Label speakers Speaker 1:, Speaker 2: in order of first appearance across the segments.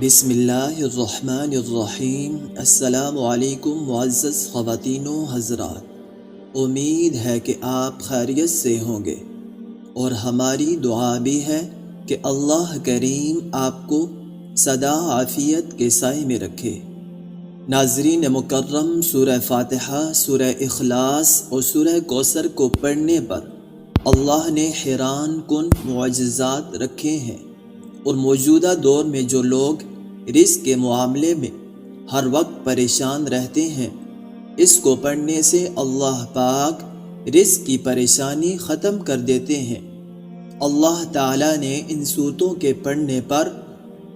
Speaker 1: بسم اللہ الرحمن الرحیم۔ السلام علیکم معزز خواتین و حضرات، امید ہے کہ آپ خیریت سے ہوں گے اور ہماری دعا بھی ہے کہ اللہ کریم آپ کو سدا عافیت کے سائے میں رکھے۔ ناظرین مکرم، سورہ فاتحہ، سورہ اخلاص اور سورہ کوثر کو پڑھنے پر اللہ نے حیران کن معجزات رکھے ہیں، اور موجودہ دور میں جو لوگ رزق کے معاملے میں ہر وقت پریشان رہتے ہیں، اس کو پڑھنے سے اللہ پاک رزق کی پریشانی ختم کر دیتے ہیں۔ اللہ تعالیٰ نے ان صورتوں کے پڑھنے پر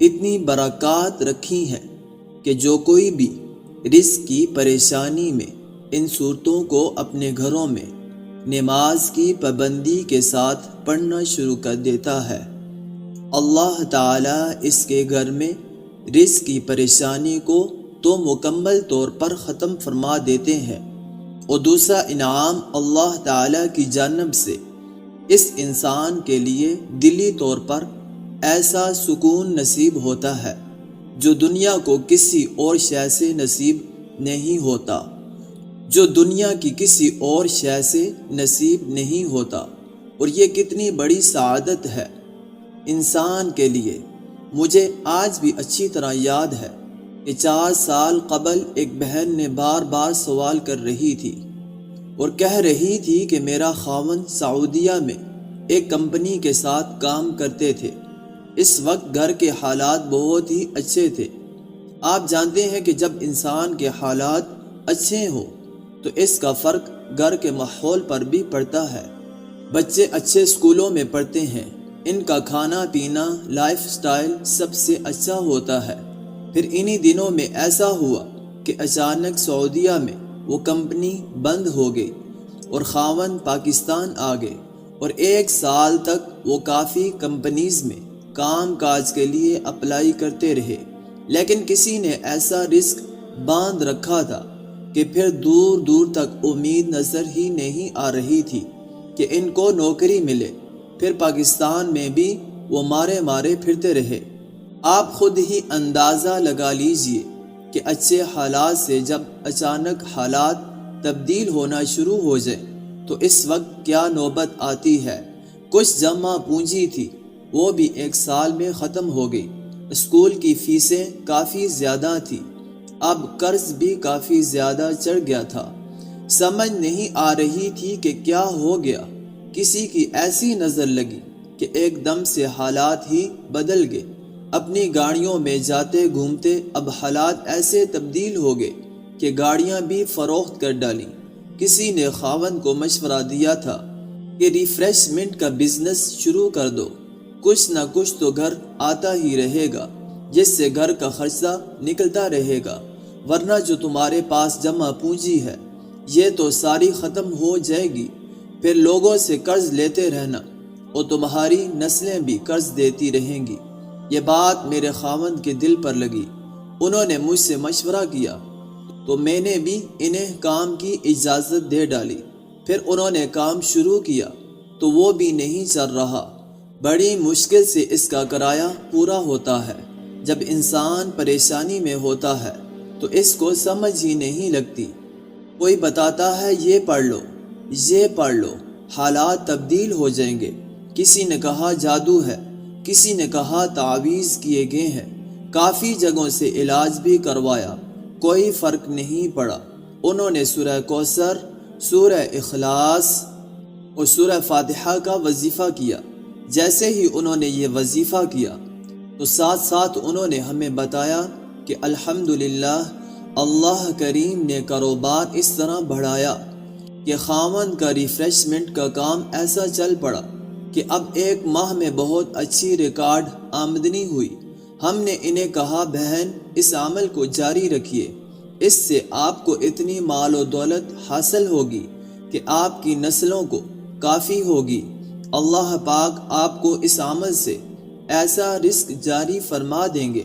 Speaker 1: اتنی برکات رکھی ہیں کہ جو کوئی بھی رزق کی پریشانی میں ان صورتوں کو اپنے گھروں میں نماز کی پابندی کے ساتھ پڑھنا شروع کر دیتا ہے، اللہ تعالیٰ اس کے گھر میں رزق کی پریشانی کو تو مکمل طور پر ختم فرما دیتے ہیں، اور دوسرا انعام اللہ تعالیٰ کی جانب سے اس انسان کے لیے دلی طور پر ایسا سکون نصیب ہوتا ہے جو دنیا کو کسی اور شے سے نصیب نہیں ہوتا، جو دنیا کی کسی اور شے سے نصیب نہیں ہوتا۔ اور یہ کتنی بڑی سعادت ہے انسان کے لیے۔ مجھے آج بھی اچھی طرح یاد ہے کہ 4 سال قبل ایک بہن نے بار بار سوال کر رہی تھی اور کہہ رہی تھی کہ میرا خاوند سعودیہ میں ایک کمپنی کے ساتھ کام کرتے تھے، اس وقت گھر کے حالات بہت ہی اچھے تھے۔ آپ جانتے ہیں کہ جب انسان کے حالات اچھے ہوں تو اس کا فرق گھر کے ماحول پر بھی پڑتا ہے۔ بچے اچھے اسکولوں میں پڑھتے ہیں، ان کا کھانا پینا، لائف سٹائل سب سے اچھا ہوتا ہے۔ پھر انہی دنوں میں ایسا ہوا کہ اچانک سعودیہ میں وہ کمپنی بند ہو گئی اور خاوند پاکستان آ گئے، اور 1 سال تک وہ کافی کمپنیز میں کام کاج کے لیے اپلائی کرتے رہے، لیکن کسی نے ایسا رزق باندھ رکھا تھا کہ پھر دور دور تک امید نظر ہی نہیں آ رہی تھی کہ ان کو نوکری ملے۔ پھر پاکستان میں بھی وہ مارے پھرتے رہے۔ آپ خود ہی اندازہ لگا لیجئے کہ اچھے حالات سے جب اچانک حالات تبدیل ہونا شروع ہو جائیں تو اس وقت کیا نوبت آتی ہے۔ کچھ جمع پونجی تھی، وہ بھی 1 سال میں ختم ہو گئی۔ اسکول کی فیسیں کافی زیادہ تھی، اب قرض بھی کافی زیادہ چڑھ گیا تھا۔ سمجھ نہیں آ رہی تھی کہ کیا ہو گیا۔ کسی کی ایسی نظر لگی کہ ایک دم سے حالات ہی بدل گئے۔ اپنی گاڑیوں میں جاتے گھومتے اب حالات ایسے تبدیل ہو گئے کہ گاڑیاں بھی فروخت کر ڈالیں۔ کسی نے خاوند کو مشورہ دیا تھا کہ ریفریشمنٹ کا بزنس شروع کر دو، کچھ نہ کچھ تو گھر آتا ہی رہے گا، جس سے گھر کا خرچہ نکلتا رہے گا، ورنہ جو تمہارے پاس جمع پونجی ہے یہ تو ساری ختم ہو جائے گی۔ پھر لوگوں سے قرض لیتے رہنا اور تمہاری نسلیں بھی قرض دیتی رہیں گی۔ یہ بات میرے خاوند کے دل پر لگی، انہوں نے مجھ سے مشورہ کیا تو میں نے بھی انہیں کام کی اجازت دے ڈالی۔ پھر انہوں نے کام شروع کیا تو وہ بھی نہیں چل رہا، بڑی مشکل سے اس کا کرایہ پورا ہوتا ہے۔ جب انسان پریشانی میں ہوتا ہے تو اس کو سمجھ ہی نہیں لگتی۔ کوئی بتاتا ہے یہ پڑھ لو، یہ پڑھ لو، حالات تبدیل ہو جائیں گے۔ کسی نے کہا جادو ہے، کسی نے کہا تعویذ کیے گئے ہیں، کافی جگہوں سے علاج بھی کروایا، کوئی فرق نہیں پڑا۔ انہوں نے سورہ کوثر، سورہ اخلاص اور سورہ فاتحہ کا وظیفہ کیا۔ جیسے ہی انہوں نے یہ وظیفہ کیا تو ساتھ ساتھ انہوں نے ہمیں بتایا کہ الحمدللہ اللہ کریم نے کاروبار اس طرح بڑھایا کہ خاوند کا ریفریشمنٹ کا کام ایسا چل پڑا کہ اب 1 ماہ میں بہت اچھی ریکارڈ آمدنی ہوئی۔ ہم نے انہیں کہا بہن اس عمل کو جاری رکھیے، اس سے آپ کو اتنی مال و دولت حاصل ہوگی کہ آپ کی نسلوں کو کافی ہوگی۔ اللہ پاک آپ کو اس عمل سے ایسا رزق جاری فرما دیں گے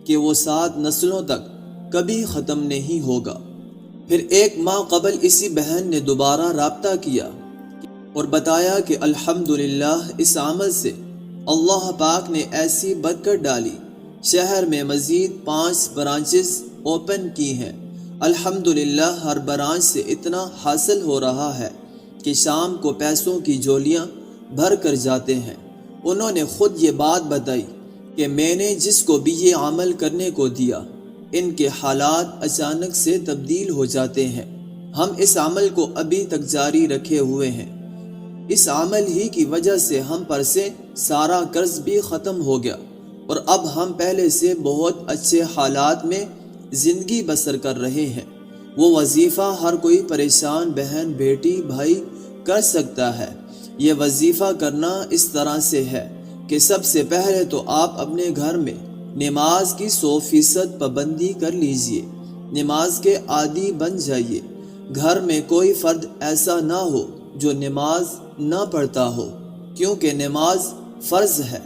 Speaker 1: کہ وہ 7 نسلوں تک کبھی ختم نہیں ہوگا۔ پھر 1 ماہ قبل اسی بہن نے دوبارہ رابطہ کیا اور بتایا کہ الحمدللہ اس عمل سے اللہ پاک نے ایسی برکت ڈالی، شہر میں مزید 5 برانچز اوپن کی ہیں۔ الحمدللہ ہر برانچ سے اتنا حاصل ہو رہا ہے کہ شام کو پیسوں کی جولیاں بھر کر جاتے ہیں۔ انہوں نے خود یہ بات بتائی کہ میں نے جس کو بھی یہ عمل کرنے کو دیا، ان کے حالات اچانک سے تبدیل ہو جاتے ہیں۔ ہم اس عمل کو ابھی تک جاری رکھے ہوئے ہیں۔ اس عمل ہی کی وجہ سے ہم پر سے سارا قرض بھی ختم ہو گیا، اور اب ہم پہلے سے بہت اچھے حالات میں زندگی بسر کر رہے ہیں۔ وہ وظیفہ ہر کوئی پریشان بہن، بیٹی، بھائی کر سکتا ہے۔ یہ وظیفہ کرنا اس طرح سے ہے کہ سب سے پہلے تو آپ اپنے گھر میں نماز کی 100% پابندی کر لیجئے۔ نماز کے عادی بن جائیے۔ گھر میں کوئی فرد ایسا نہ ہو جو نماز نہ پڑھتا ہو، کیونکہ نماز فرض ہے۔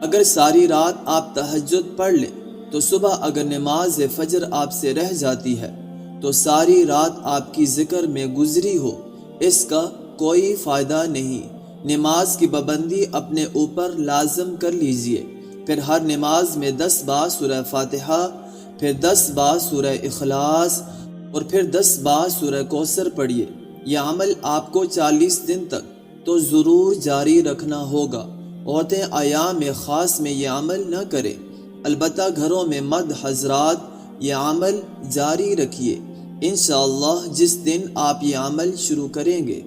Speaker 1: اگر ساری رات آپ تہجد پڑھ لیں تو صبح اگر نماز فجر آپ سے رہ جاتی ہے تو ساری رات آپ کی ذکر میں گزری ہو، اس کا کوئی فائدہ نہیں۔ نماز کی پابندی اپنے اوپر لازم کر لیجئے۔ پھر ہر نماز میں 10 بار سورہ فاتحہ، پھر 10 بار سورہ اخلاص اور پھر 10 بار سورہ کوثر پڑھیے۔ یہ عمل آپ کو 40 دن تک تو ضرور جاری رکھنا ہوگا۔ عورتیں ایام خاص میں یہ عمل نہ کریں، البتہ گھروں میں مرد حضرات یہ عمل جاری رکھیے۔ انشاءاللہ جس دن آپ یہ عمل شروع کریں گے،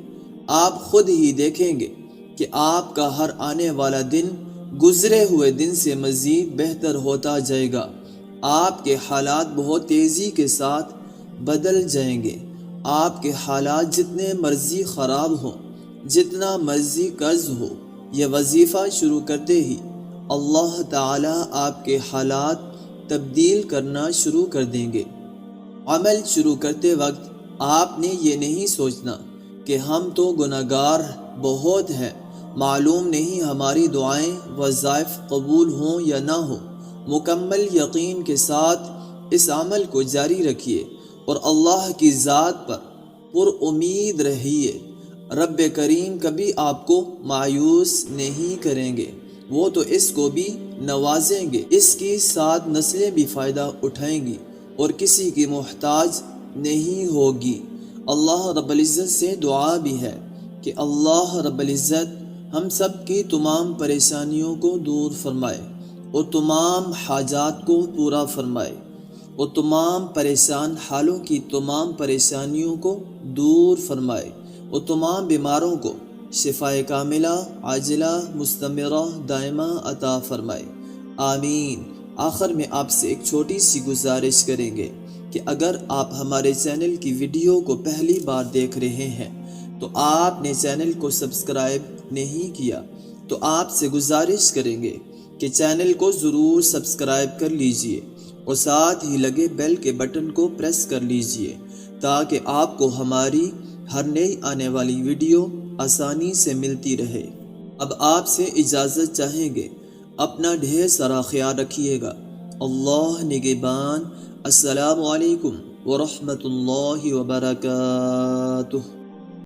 Speaker 1: آپ خود ہی دیکھیں گے کہ آپ کا ہر آنے والا دن گزرے ہوئے دن سے مزید بہتر ہوتا جائے گا۔ آپ کے حالات بہت تیزی کے ساتھ بدل جائیں گے۔ آپ کے حالات جتنے مرضی خراب ہوں، جتنا مرضی قرض ہو، یہ وظیفہ شروع کرتے ہی اللہ تعالی آپ کے حالات تبدیل کرنا شروع کر دیں گے۔ عمل شروع کرتے وقت آپ نے یہ نہیں سوچنا کہ ہم تو گناہگار بہت ہیں، معلوم نہیں ہماری دعائیں وظائف قبول ہوں یا نہ ہوں۔ مکمل یقین کے ساتھ اس عمل کو جاری رکھیے اور اللہ کی ذات پر پر امید رہیے۔ رب کریم کبھی آپ کو مایوس نہیں کریں گے، وہ تو اس کو بھی نوازیں گے۔ اس کی 7 نسلیں بھی فائدہ اٹھائیں گی اور کسی کی محتاج نہیں ہوگی۔ اللہ رب العزت سے دعا بھی ہے کہ اللہ رب العزت ہم سب کی تمام پریشانیوں کو دور فرمائے اور تمام حاجات کو پورا فرمائے، اور تمام پریشان حالوں کی تمام پریشانیوں کو دور فرمائے، اور تمام بیماروں کو شفاء کاملہ عاجلہ مستمرہ دائمہ عطا فرمائے، آمین۔ آخر میں آپ سے ایک چھوٹی سی گزارش کریں گے کہ اگر آپ ہمارے چینل کی ویڈیو کو پہلی بار دیکھ رہے ہیں تو آپ نے چینل کو سبسکرائب نہیں کیا، تو آپ سے گزارش کریں گے کہ چینل کو ضرور سبسکرائب کر لیجئے اور ساتھ ہی لگے بیل کے بٹن کو پریس کر لیجئے تاکہ آپ کو ہماری ہر نئی آنے والی ویڈیو آسانی سے ملتی رہے۔ اب آپ سے اجازت چاہیں گے، اپنا ڈھیر سارا خیال رکھیے گا۔ اللہ نگہبان۔ السلام علیکم ورحمۃ اللہ وبرکاتہ۔